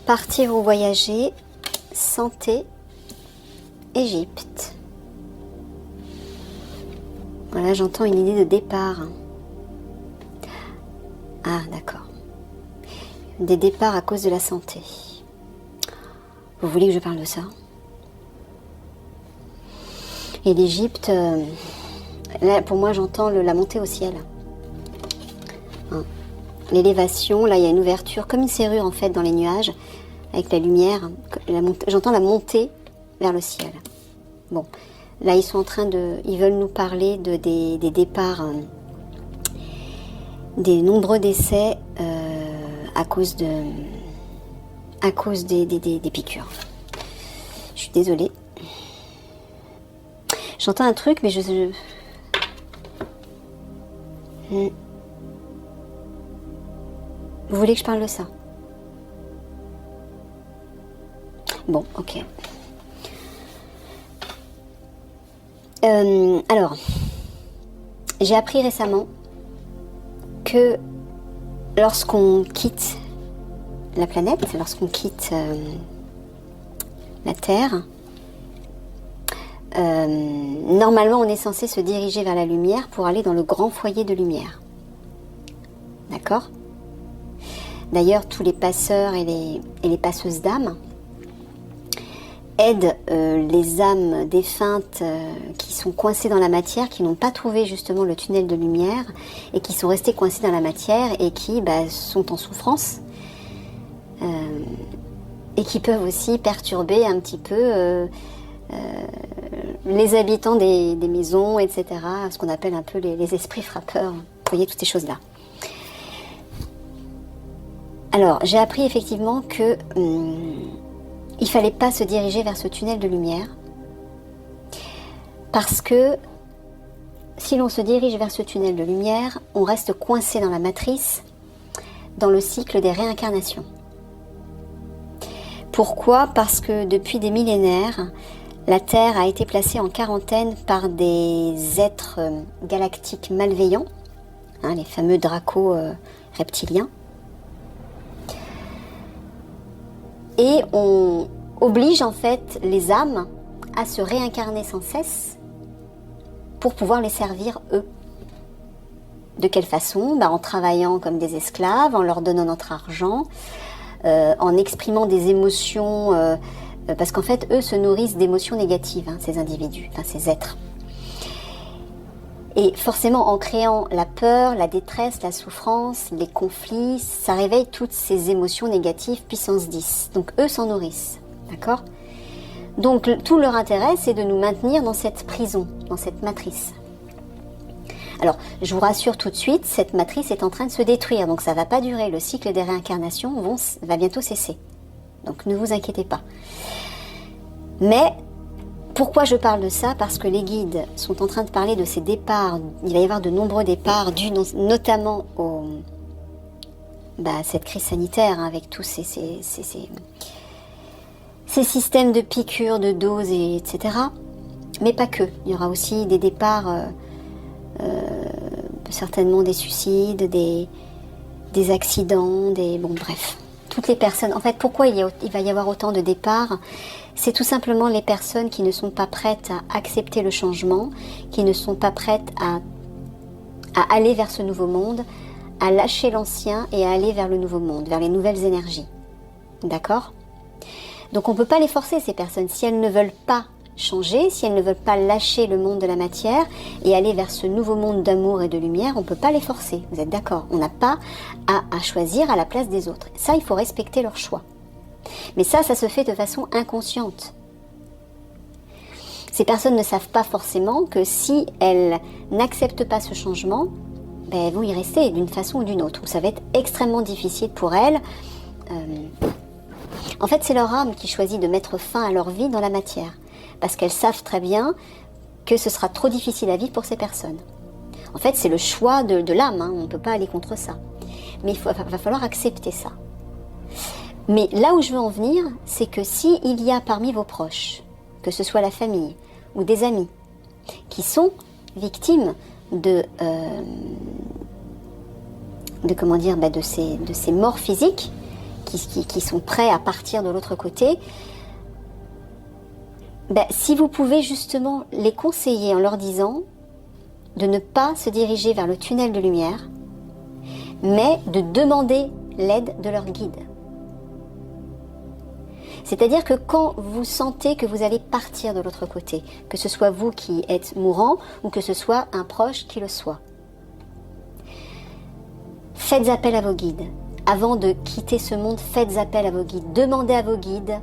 Partir ou voyager, santé, Égypte. Voilà, j'entends une idée de départ. Ah, d'accord. Des départs à cause de la santé. Vous voulez que je parle de ça? Et l'Égypte, là, pour moi, j'entends la montée au ciel. Hein. L'élévation, là, il y a une ouverture, comme une serrure, en fait, dans les nuages, avec la lumière. J'entends la montée vers le ciel. Bon, là, ils veulent nous parler des départs, des nombreux décès à cause des piqûres. Je suis désolée. J'entends un truc, mais Vous voulez que je parle de ça? Bon, ok. Alors, j'ai appris récemment que lorsqu'on quitte la planète, lorsqu'on quitte la Terre, normalement on est censé se diriger vers la lumière pour aller dans le grand foyer de lumière. D'accord? D'ailleurs, tous les passeurs et les passeuses d'âmes aident les âmes défuntes qui sont coincées dans la matière, qui n'ont pas trouvé justement le tunnel de lumière et qui sont restées coincées dans la matière et qui sont en souffrance et qui peuvent aussi perturber un petit peu les habitants des maisons, etc. Ce qu'on appelle un peu les esprits frappeurs. Vous voyez toutes ces choses-là. Alors, j'ai appris effectivement que il fallait pas se diriger vers ce tunnel de lumière parce que si l'on se dirige vers ce tunnel de lumière, on reste coincé dans la matrice, dans le cycle des réincarnations. Pourquoi? Parce que depuis des millénaires, la Terre a été placée en quarantaine par des êtres galactiques malveillants, les fameux dracos reptiliens. Et on oblige en fait les âmes à se réincarner sans cesse pour pouvoir les servir eux. De quelle façon? En travaillant comme des esclaves, en leur donnant notre argent, en exprimant des émotions, parce qu'en fait eux se nourrissent d'émotions négatives, ces individus, ces êtres. Et forcément, en créant la peur, la détresse, la souffrance, les conflits, ça réveille toutes ces émotions négatives puissance 10. Donc eux s'en nourrissent, d'accord? Donc tout leur intérêt, c'est de nous maintenir dans cette prison, dans cette matrice. Alors, je vous rassure tout de suite, cette matrice est en train de se détruire, donc ça ne va pas durer. Le cycle des réincarnations va bientôt cesser. Donc ne vous inquiétez pas. Mais pourquoi je parle de ça? Parce que les guides sont en train de parler de ces départs. Il va y avoir de nombreux départs dus notamment à cette crise sanitaire, avec tous ces systèmes de piqûres, de doses, etc. Mais pas que. Il y aura aussi des départs, certainement des suicides, des accidents, bref. Toutes les personnes. En fait, pourquoi il va y avoir autant de départs? C'est tout simplement les personnes qui ne sont pas prêtes à accepter le changement, qui ne sont pas prêtes à aller vers ce nouveau monde, à lâcher l'ancien et à aller vers le nouveau monde, vers les nouvelles énergies. D'accord? Donc on ne peut pas les forcer, ces personnes. Si elles ne veulent pas changer, si elles ne veulent pas lâcher le monde de la matière et aller vers ce nouveau monde d'amour et de lumière, on ne peut pas les forcer. Vous êtes d'accord? On n'a pas à choisir à la place des autres. Ça, il faut respecter leur choix. Mais ça se fait de façon inconsciente. Ces personnes ne savent pas forcément que si elles n'acceptent pas ce changement, elles vont y rester d'une façon ou d'une autre. Ça va être extrêmement difficile pour elles. En fait, c'est leur âme qui choisit de mettre fin à leur vie dans la matière. Parce qu'elles savent très bien que ce sera trop difficile à vivre pour ces personnes. En fait, c'est le choix de l'âme, on ne peut pas aller contre ça. Mais va falloir accepter ça. Mais là où je veux en venir, c'est que s'il y a parmi vos proches, que ce soit la famille ou des amis, qui sont victimes de ces morts physiques, qui sont prêts à partir de l'autre côté, si vous pouvez justement les conseiller en leur disant de ne pas se diriger vers le tunnel de lumière, mais de demander l'aide de leur guide. C'est-à-dire que quand vous sentez que vous allez partir de l'autre côté, que ce soit vous qui êtes mourant ou que ce soit un proche qui le soit, faites appel à vos guides. Avant de quitter ce monde, faites appel à vos guides. Demandez à vos guides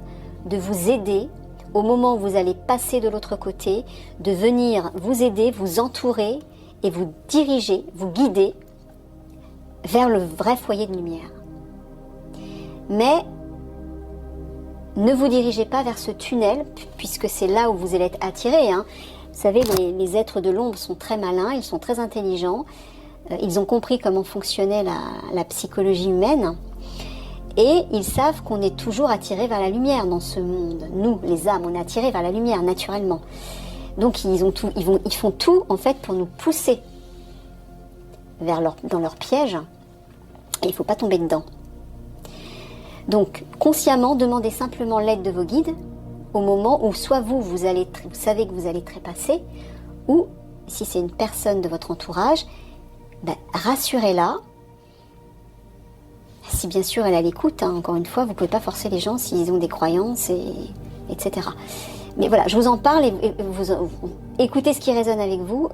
de vous aider au moment où vous allez passer de l'autre côté, de venir vous aider, vous entourer et vous diriger, vous guider vers le vrai foyer de lumière. Mais ne vous dirigez pas vers ce tunnel, puisque c'est là où vous allez être attirés. Vous savez, les êtres de l'ombre sont très malins, ils sont très intelligents, ils ont compris comment fonctionnait la psychologie humaine, et ils savent qu'on est toujours attirés vers la lumière dans ce monde. Nous, les âmes, on est attirés vers la lumière naturellement. Donc ils font tout en fait pour nous pousser dans leur piège, et il ne faut pas tomber dedans. Donc, consciemment, demandez simplement l'aide de vos guides au moment où soit vous savez que vous allez trépasser, ou si c'est une personne de votre entourage, rassurez-la. Si bien sûr elle a l'écoute, encore une fois, vous ne pouvez pas forcer les gens s'ils ont des croyances, etc. Mais voilà, je vous en parle et vous écoutez ce qui résonne avec vous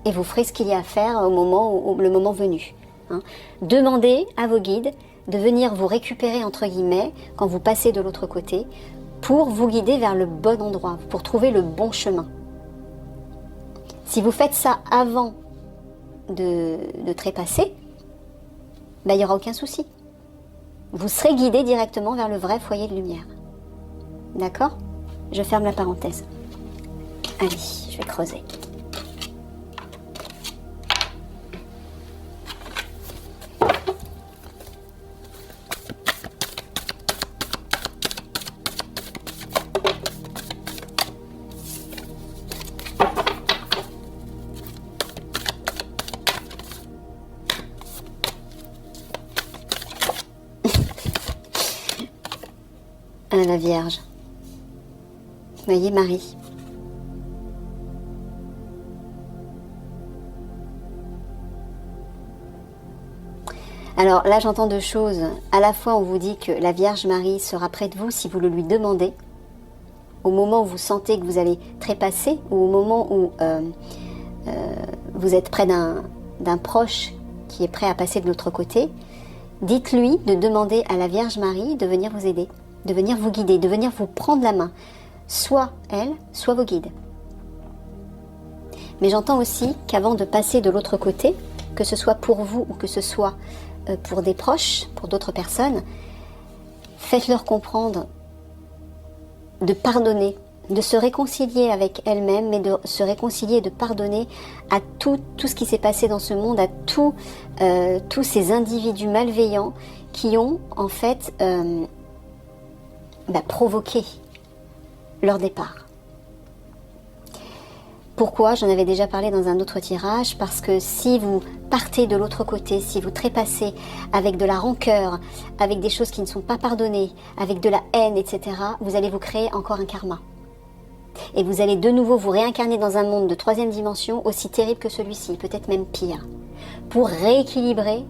et vous ferez ce qu'il y a à faire le moment venu. Demandez à vos guides de venir vous récupérer, entre guillemets, quand vous passez de l'autre côté, pour vous guider vers le bon endroit, pour trouver le bon chemin. Si vous faites ça avant de trépasser, il n'y aura aucun souci. Vous serez guidé directement vers le vrai foyer de lumière. D'accord ? Je ferme la parenthèse. Allez, je vais creuser. La Vierge. Vous voyez, Marie. Alors là, j'entends deux choses. À la fois, on vous dit que la Vierge Marie sera près de vous si vous le lui demandez, au moment où vous sentez que vous allez trépasser, ou au moment où vous êtes près d'un proche qui est prêt à passer de l'autre côté. Dites-lui de demander à la Vierge Marie de venir vous aider, de venir vous guider, de venir vous prendre la main. Soit elle, soit vos guides. Mais j'entends aussi qu'avant de passer de l'autre côté, que ce soit pour vous ou que ce soit pour des proches, pour d'autres personnes, faites-leur comprendre de pardonner, de se réconcilier avec elle-même, mais de se réconcilier et de pardonner à tout ce qui s'est passé dans ce monde, à tous ces individus malveillants qui ont en fait provoqué leur départ. Pourquoi ? J'en avais déjà parlé dans un autre tirage, parce que si vous partez de l'autre côté, si vous trépassez avec de la rancœur, avec des choses qui ne sont pas pardonnées, avec de la haine, etc., vous allez vous créer encore un karma. Et vous allez de nouveau vous réincarner dans un monde de 3e dimension aussi terrible que celui-ci, peut-être même pire, pour rééquilibrer,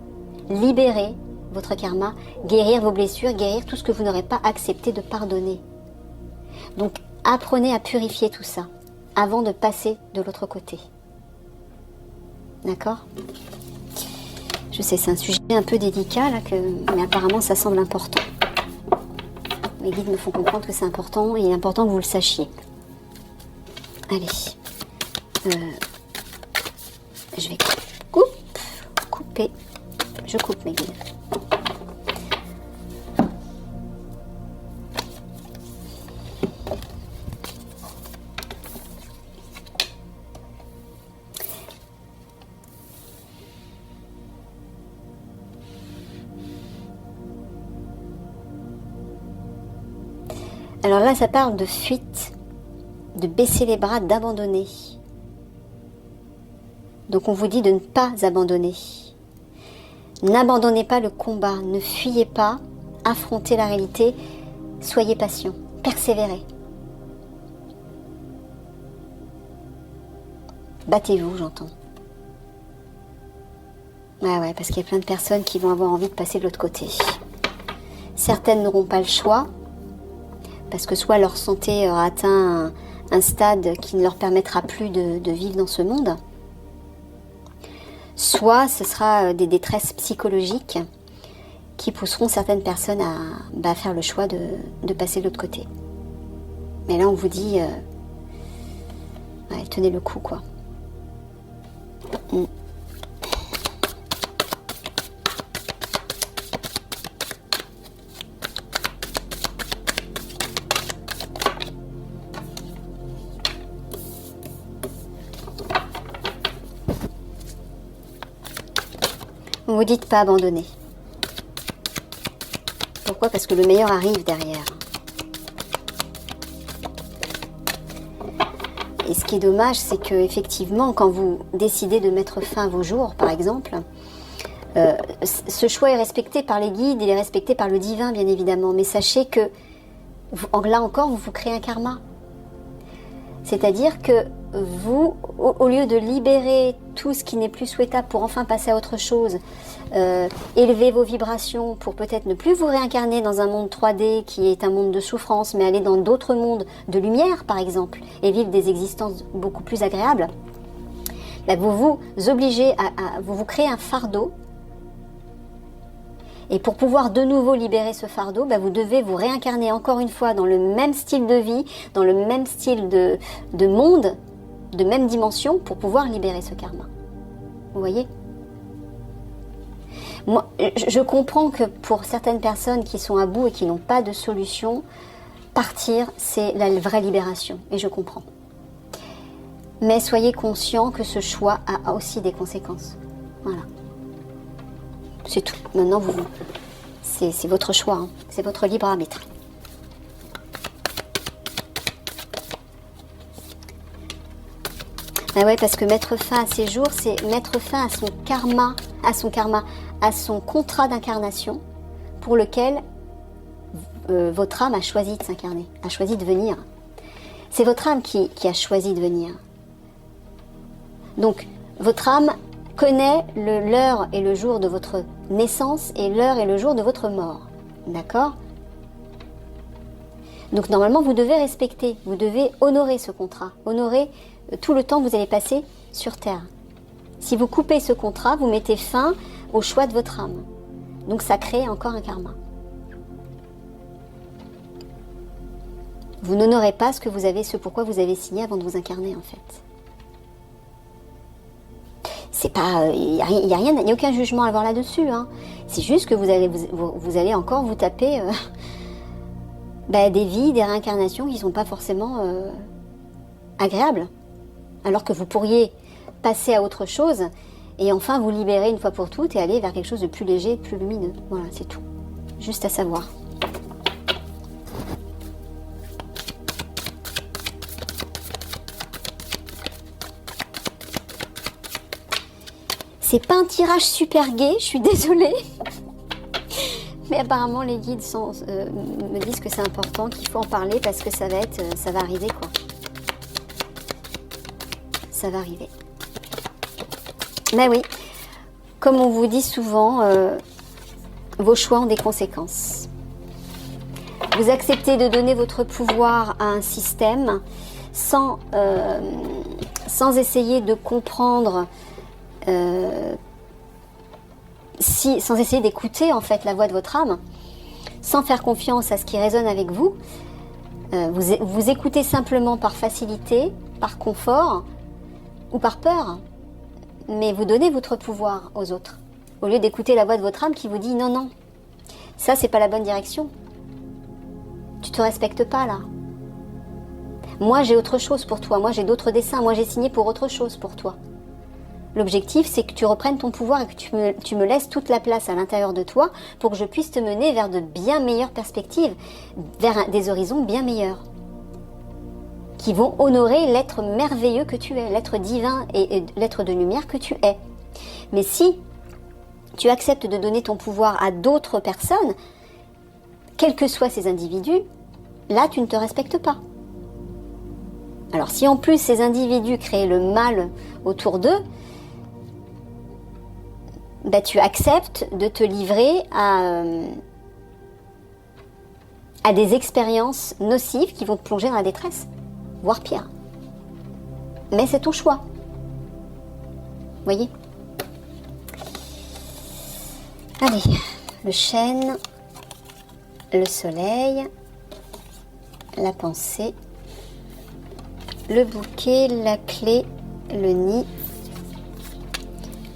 libérer votre karma, guérir vos blessures, guérir tout ce que vous n'aurez pas accepté de pardonner. Donc apprenez à purifier tout ça avant de passer de l'autre côté. D'accord ? Je sais, c'est un sujet un peu délicat, là, mais apparemment ça semble important. Mes guides me font comprendre que c'est important, et il est important que vous le sachiez. Allez. Je vais couper. Je coupe, mes guides. Alors là, ça parle de fuite, de baisser les bras, d'abandonner. Donc on vous dit de ne pas abandonner. N'abandonnez pas le combat, ne fuyez pas affronter la réalité, soyez patient, persévérez. Battez-vous, j'entends. Ouais, parce qu'il y a plein de personnes qui vont avoir envie de passer de l'autre côté. Certaines n'auront pas le choix, parce que soit leur santé aura atteint un stade qui ne leur permettra plus de vivre dans ce monde, soit ce sera des détresses psychologiques qui pousseront certaines personnes à faire le choix de passer de l'autre côté. Mais là, on vous dit, tenez le coup, quoi. On vous dit de pas abandonner. Pourquoi? Parce que le meilleur arrive derrière. Et ce qui est dommage, c'est que effectivement, quand vous décidez de mettre fin à vos jours, par exemple, ce choix est respecté par les guides, il est respecté par le divin, bien évidemment. Mais sachez que, là encore, vous créez un karma. C'est-à-dire que vous, au lieu de libérer tout ce qui n'est plus souhaitable pour enfin passer à autre chose, élever vos vibrations pour peut-être ne plus vous réincarner dans un monde 3D qui est un monde de souffrance, mais aller dans d'autres mondes de lumière, par exemple, et vivre des existences beaucoup plus agréables, vous vous obligez vous créez un fardeau. Et pour pouvoir de nouveau libérer ce fardeau, vous devez vous réincarner encore une fois dans le même style de vie, dans le même style de monde, de même dimension, pour pouvoir libérer ce karma. Vous voyez ? Moi, je comprends que pour certaines personnes qui sont à bout et qui n'ont pas de solution, partir, c'est la vraie libération. Et je comprends. Mais soyez conscients que ce choix a aussi des conséquences. Voilà. C'est tout. Maintenant, c'est votre choix. Hein. C'est votre libre arbitre. Parce que mettre fin à ses jours, c'est mettre fin à son karma, à son contrat d'incarnation pour lequel votre âme a choisi de s'incarner, a choisi de venir. C'est votre âme qui a choisi de venir. Donc, votre âme connaît l'heure et le jour de votre naissance et l'heure et le jour de votre mort. D'accord ? Donc normalement, vous devez respecter, vous devez honorer ce contrat, honorer tout le temps que vous allez passer sur Terre. Si vous coupez ce contrat, vous mettez fin au choix de votre âme. Donc ça crée encore un karma. Vous n'honorez pas ce pourquoi vous avez signé avant de vous incarner en fait. C'est pas, il y a aucun jugement à avoir là-dessus. Hein. C'est juste que vous allez encore vous taper des vies, des réincarnations qui sont pas forcément agréables. Alors que vous pourriez passer à autre chose et enfin vous libérer une fois pour toutes et aller vers quelque chose de plus léger, de plus lumineux. Voilà, c'est tout. Juste à savoir. C'est pas un tirage super gai, je suis désolée. Mais apparemment les guides me disent que c'est important, qu'il faut en parler parce que ça va arriver quoi. Ça va arriver. Mais oui, comme on vous dit souvent, vos choix ont des conséquences. Vous acceptez de donner votre pouvoir à un système sans essayer de comprendre, sans essayer d'écouter en fait la voix de votre âme, sans faire confiance à ce qui résonne avec vous. Vous écoutez simplement par facilité, par confort ou par peur, mais vous donnez votre pouvoir aux autres, au lieu d'écouter la voix de votre âme qui vous dit non, non, ça c'est pas la bonne direction. Tu te respectes pas là. Moi j'ai autre chose pour toi, moi j'ai d'autres dessins, moi j'ai signé pour autre chose pour toi. L'objectif c'est que tu reprennes ton pouvoir et que tu me laisses toute la place à l'intérieur de toi pour que je puisse te mener vers de bien meilleures perspectives, vers des horizons bien meilleurs, qui vont honorer l'être merveilleux que tu es, l'être divin et l'être de lumière que tu es. Mais si tu acceptes de donner ton pouvoir à d'autres personnes, quels que soient ces individus, là tu ne te respectes pas. Alors si en plus ces individus créent le mal autour d'eux, ben, tu acceptes de te livrer à des expériences nocives qui vont te plonger dans la détresse, voire pire. Mais c'est ton choix. Voyez ? Allez, le chêne, le soleil, la pensée, le bouquet, la clé, le nid,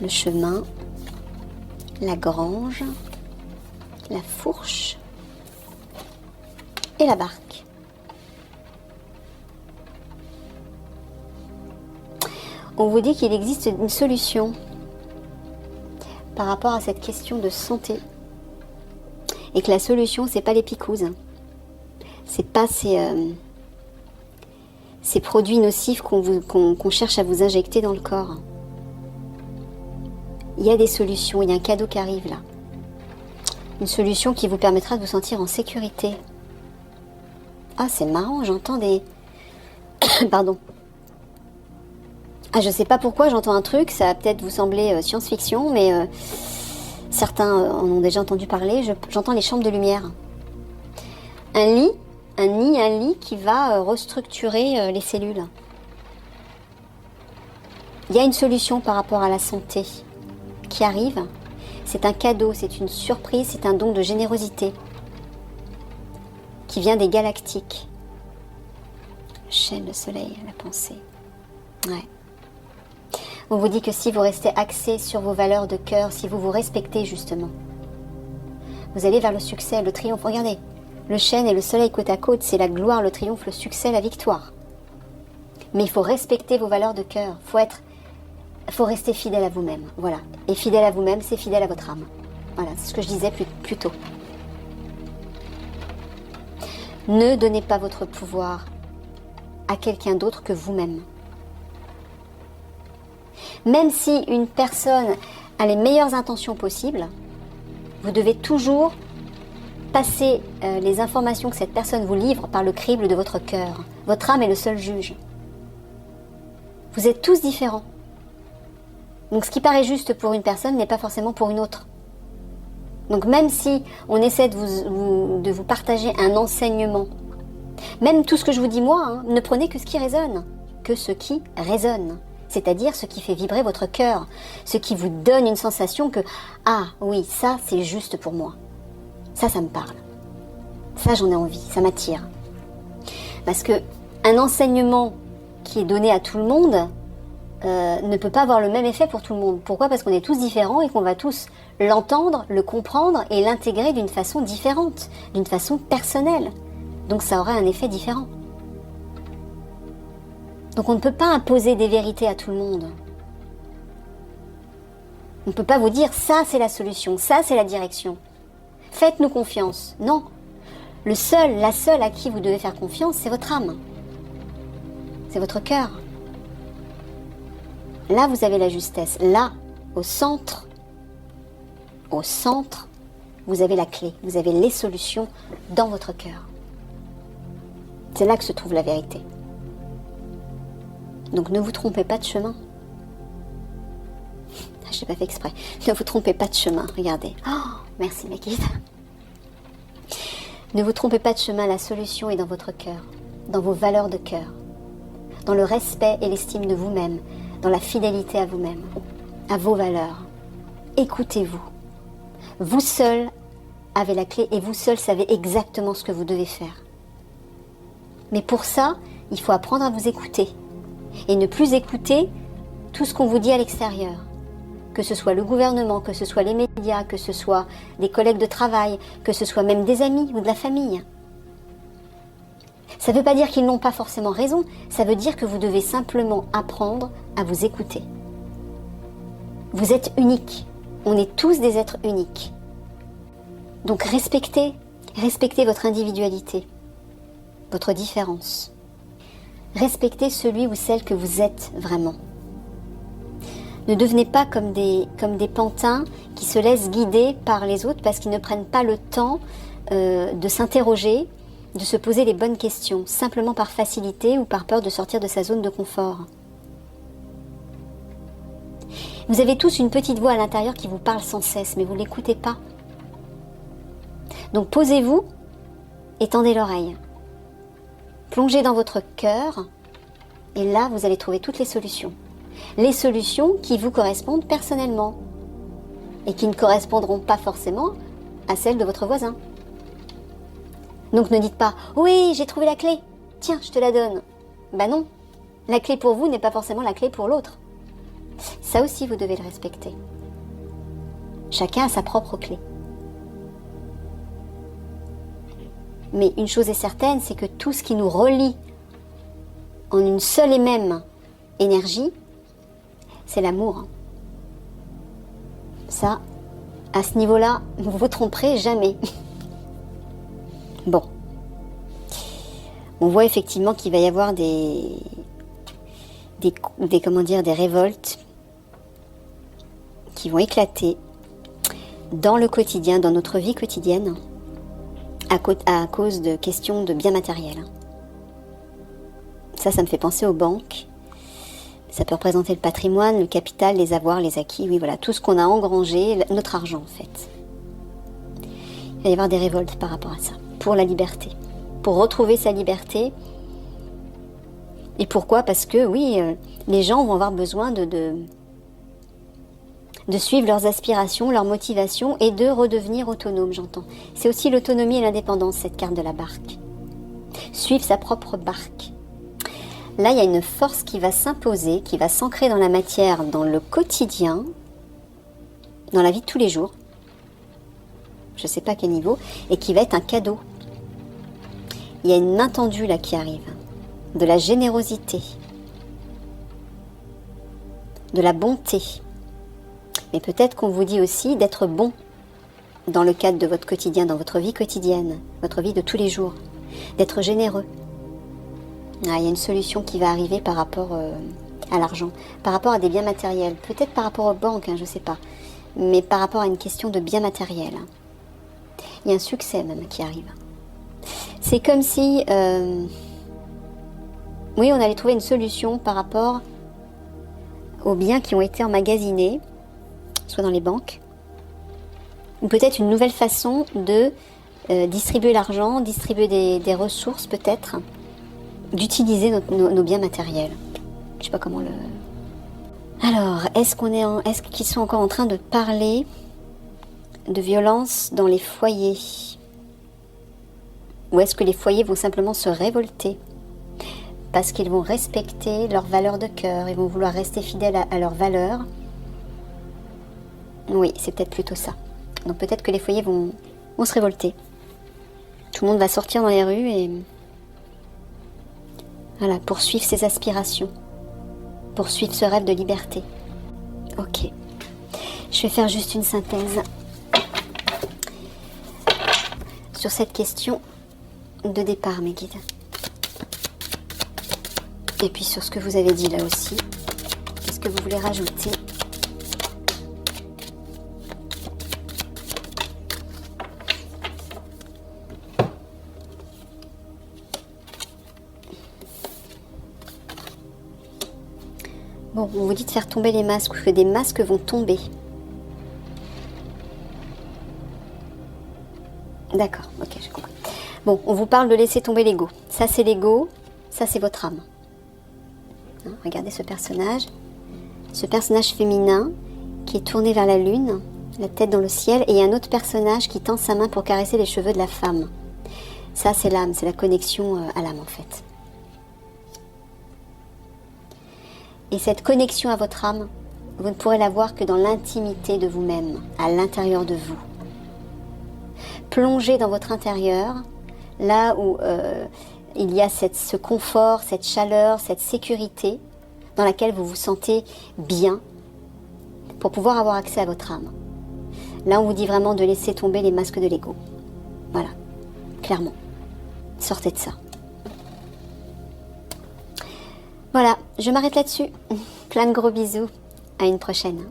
le chemin, la grange, la fourche et la barque. On vous dit qu'il existe une solution par rapport à cette question de santé et que la solution c'est pas les picouzes, c'est pas ces produits nocifs qu'on cherche à vous injecter dans le corps. Il y a des solutions, il y a un cadeau qui arrive là. Une solution qui vous permettra de vous sentir en sécurité. Ah, c'est marrant, j'entends des... Pardon. Ah, je sais pas pourquoi j'entends un truc, ça va peut-être vous sembler science-fiction, mais certains en ont déjà entendu parler, j'entends les chambres de lumière. Un lit qui va restructurer les cellules. Il y a une solution par rapport à la santé qui arrive. C'est un cadeau, c'est une surprise, c'est un don de générosité qui vient des galactiques. Le chêne, le soleil, la pensée. Ouais. On vous dit que si vous restez axé sur vos valeurs de cœur, si vous vous respectez justement, vous allez vers le succès, le triomphe. Regardez, le chêne et le soleil côte à côte, c'est la gloire, le triomphe, le succès, la victoire. Mais il faut respecter vos valeurs de cœur. Faut rester fidèle à vous-même. Voilà. Et fidèle à vous-même, c'est fidèle à votre âme. Voilà, c'est ce que je disais plus tôt. Ne donnez pas votre pouvoir à quelqu'un d'autre que vous-même. Même si une personne a les meilleures intentions possibles, vous devez toujours passer les informations que cette personne vous livre par le crible de votre cœur. Votre âme est le seul juge. Vous êtes tous différents. Donc ce qui paraît juste pour une personne n'est pas forcément pour une autre. Donc même si on essaie de vous partager un enseignement, même tout ce que je vous dis moi, ne prenez que ce qui résonne, que ce qui résonne. C'est-à-dire ce qui fait vibrer votre cœur, ce qui vous donne une sensation que « Ah oui, ça c'est juste pour moi. Ça me parle. Ça j'en ai envie, ça m'attire. » Parce que un enseignement qui est donné à tout le monde ne peut pas avoir le même effet pour tout le monde. Pourquoi ? Parce qu'on est tous différents et qu'on va tous l'entendre, le comprendre et l'intégrer d'une façon différente, d'une façon personnelle. Donc ça aura un effet différent. Donc on ne peut pas imposer des vérités à tout le monde. On ne peut pas vous dire ça c'est la solution, ça c'est la direction. Faites-nous confiance. Non. La seule à qui vous devez faire confiance, c'est votre âme. C'est votre cœur. Là vous avez la justesse. Là, au centre, vous avez la clé. Vous avez les solutions dans votre cœur. C'est là que se trouve la vérité. Donc ne vous trompez pas de chemin. Je n'ai pas fait exprès. Ne vous trompez pas de chemin. Regardez. Oh, merci ma guide. Ne vous trompez pas de chemin. La solution est dans votre cœur, dans vos valeurs de cœur, dans le respect et l'estime de vous-même, dans la fidélité à vous-même, à vos valeurs. Écoutez-vous. Vous seul avez la clé et vous seul savez exactement ce que vous devez faire. Mais pour ça, il faut apprendre à vous écouter. Et ne plus écouter tout ce qu'on vous dit à l'extérieur. Que ce soit le gouvernement, que ce soit les médias, que ce soit des collègues de travail, que ce soit même des amis ou de la famille. Ça ne veut pas dire qu'ils n'ont pas forcément raison, ça veut dire que vous devez simplement apprendre à vous écouter. Vous êtes unique, on est tous des êtres uniques. Donc respectez votre individualité, votre différence. Respectez celui ou celle que vous êtes vraiment. Ne devenez pas comme des pantins qui se laissent guider par les autres parce qu'ils ne prennent pas le temps de s'interroger, de se poser les bonnes questions, simplement par facilité ou par peur de sortir de sa zone de confort. Vous avez tous une petite voix à l'intérieur qui vous parle sans cesse, mais vous ne l'écoutez pas. Donc posez-vous et tendez l'oreille. Plongez dans votre cœur et là, vous allez trouver toutes les solutions. Les solutions qui vous correspondent personnellement et qui ne correspondront pas forcément à celles de votre voisin. Donc ne dites pas « Oui, j'ai trouvé la clé, tiens, je te la donne ». Ben non, la clé pour vous n'est pas forcément la clé pour l'autre. Ça aussi, vous devez le respecter. Chacun a sa propre clé. Mais une chose est certaine, c'est que tout ce qui nous relie en une seule et même énergie, c'est l'amour. Ça, à ce niveau-là, vous vous tromperez jamais. Bon. On voit effectivement qu'il va y avoir des révoltes qui vont éclater dans le quotidien, dans notre vie quotidienne, à cause de questions de biens matériels. Ça me fait penser aux banques. Ça peut représenter le patrimoine, le capital, les avoirs, les acquis, oui voilà, tout ce qu'on a engrangé, notre argent en fait. Il va y avoir des révoltes par rapport à ça, pour la liberté, pour retrouver sa liberté. Et pourquoi ? Parce que oui, les gens vont avoir besoin de suivre leurs aspirations, leurs motivations et de redevenir autonomes, j'entends. C'est aussi l'autonomie et l'indépendance, cette carte de la barque. Suivre sa propre barque. Là, il y a une force qui va s'imposer, qui va s'ancrer dans la matière, dans le quotidien, dans la vie de tous les jours. Je ne sais pas à quel niveau, et qui va être un cadeau. Il y a une main tendue là qui arrive, de la générosité, de la bonté. Mais peut-être qu'on vous dit aussi d'être bon dans le cadre de votre quotidien, dans votre vie quotidienne, votre vie de tous les jours, d'être généreux. Il y a une solution qui va arriver par rapport à l'argent, par rapport à des biens matériels, peut-être par rapport aux banques, je ne sais pas, mais par rapport à une question de biens matériels. Il y a un succès même qui arrive. C'est comme si, oui, on allait trouver une solution par rapport aux biens qui ont été emmagasinés, soit dans les banques, ou peut-être une nouvelle façon de distribuer l'argent, distribuer des ressources peut-être, d'utiliser nos biens matériels. Je ne sais pas comment le... Alors, est-ce qu'ils sont encore en train de parler de violence dans les foyers ? Ou est-ce que les foyers vont simplement se révolter parce qu'ils vont respecter leurs valeurs de cœur, ils vont vouloir rester fidèles à leurs valeurs ? Oui, c'est peut-être plutôt ça. Donc peut-être que les foyers vont se révolter. Tout le monde va sortir dans les rues et... Voilà, poursuivre ses aspirations, poursuivre ce rêve de liberté. Ok, je vais faire juste une synthèse sur cette question de départ, mes guides. Et puis sur ce que vous avez dit là aussi. Qu'est-ce que vous voulez rajouter ? Bon, on vous dit de faire tomber les masques, ou que des masques vont tomber. D'accord, ok, j'ai compris. Bon, on vous parle de laisser tomber l'ego. Ça, c'est l'ego, ça, c'est votre âme. Hein, regardez ce personnage féminin qui est tourné vers la lune, la tête dans le ciel, et il y a un autre personnage qui tend sa main pour caresser les cheveux de la femme. Ça, c'est l'âme, c'est la connexion à l'âme, en fait. Et cette connexion à votre âme, vous ne pourrez la voir que dans l'intimité de vous-même, à l'intérieur de vous. Plongez dans votre intérieur, là où il y a ce confort, cette chaleur, cette sécurité, dans laquelle vous vous sentez bien, pour pouvoir avoir accès à votre âme. Là, on vous dit vraiment de laisser tomber les masques de l'ego. Voilà, clairement. Sortez de ça. Voilà, je m'arrête là-dessus. Plein de gros bisous. À une prochaine.